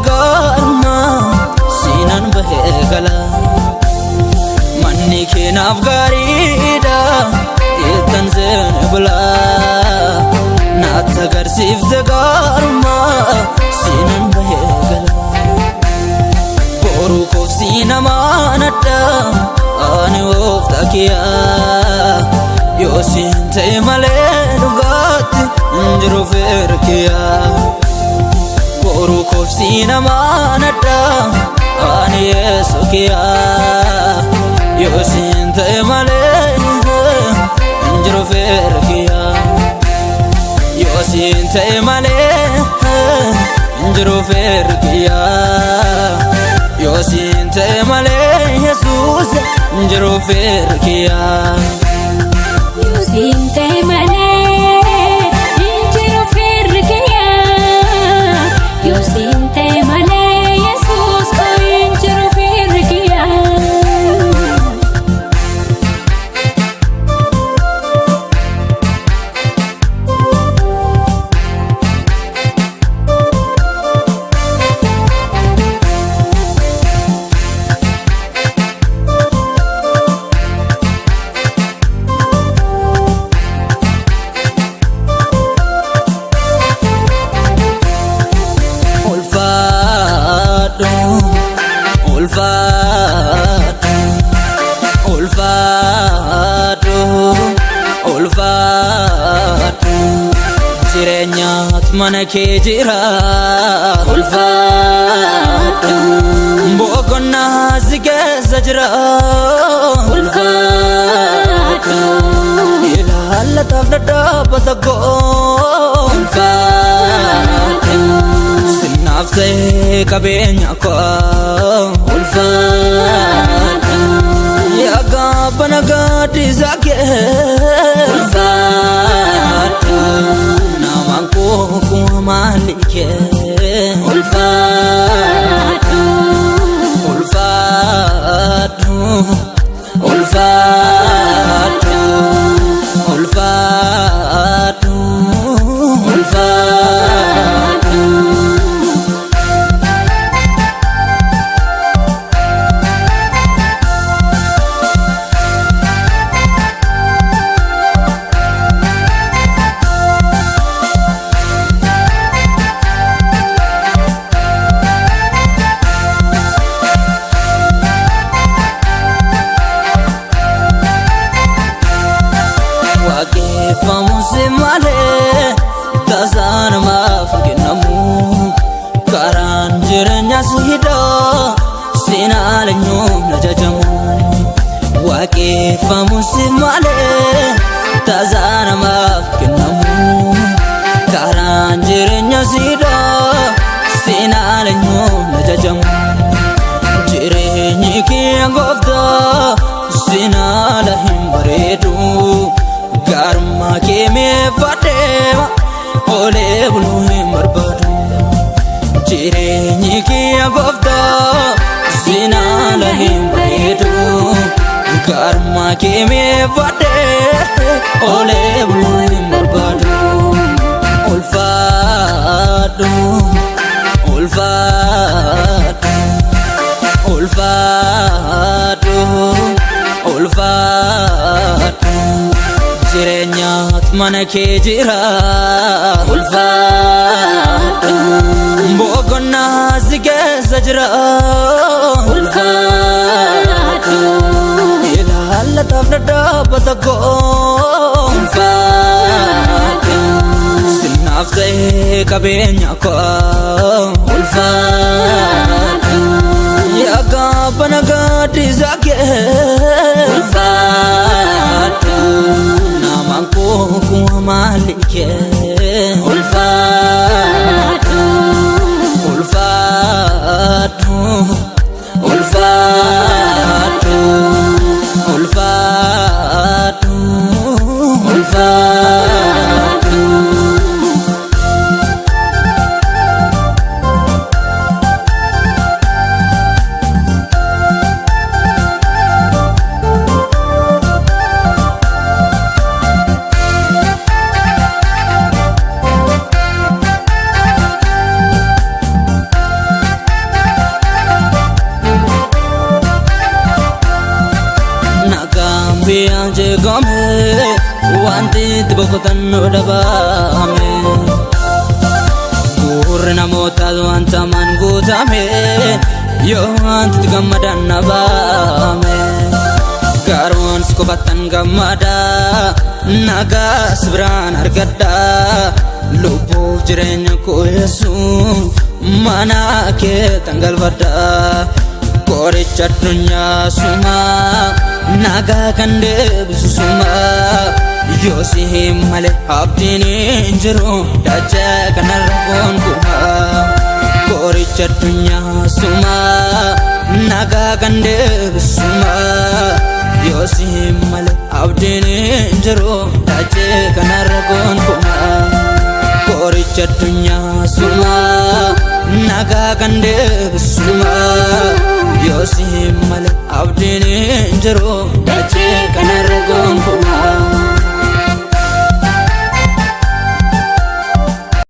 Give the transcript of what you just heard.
garma sinan bahegala manni kenaf garida itan zebla nata garsif de garma sinan bahegala boru ko sinamanada ani oftakiya yosin te male dugat njro ferkiya boru ko sinamanada ani esokiya yosin te male njro ferkiya yosin te male njro ferkiya yosin te male Jesus njro ferkiya yosin te male njro ferkiya yosin te male Jesus njro ferkiya Jirenyat mana ke jira ulfatu bogonna zige zajra ulfatu ilal tafda patago ulfatu sinafse kabenya ko ulfatu yaga banaga dizake ulfatu namanko kumalike ulfatu ulfatu ulfatu ulfatu ulfatu famusimale tazan mafginamu karan jirenya sihida sinalenyo najajamu waqe famusimale tazan mafginamu karan jirenya sihida sinalenyo najajamu jirenyi ki ngofda sinalahim baredu garma ke me fatema ole bulu marbadu jirenyi ki agofda sinalahim baredu garma ke me fate ole bulu marbadu ulfatu ulfatu ulfatu ulfatu jirenyat mana ke jira ulfatu bogonna zige zajra ulfatu ilal tafda patago ulfatu sinafse kabenya ko ulfatu yaga banaga dizake ulfatu namanko kumalike ulfatu ulfatu ulfatu ulfatu ulfatu wanti boqotan dhabame gurri namoota wanta man guutame yoo wanti gammadan dhabame garoon sikobatan gammada nagas biraan argadda lubbuuf jireenya koo Yesuus mana kee tangalfadha qoricha addunyaa suma nagaa kan deebisu suma yoo si hin malee abdiin hin jiru dachee kanarra gonkumaa qoricha addunyaa suma nagaa kan deebisu suma yoo si hin malee abdiin hin jiru dachee kanarra gonkumaa qoricha addunyaa suma nagaa kan deebisu suma yoo si hin malee abdiin hin jiru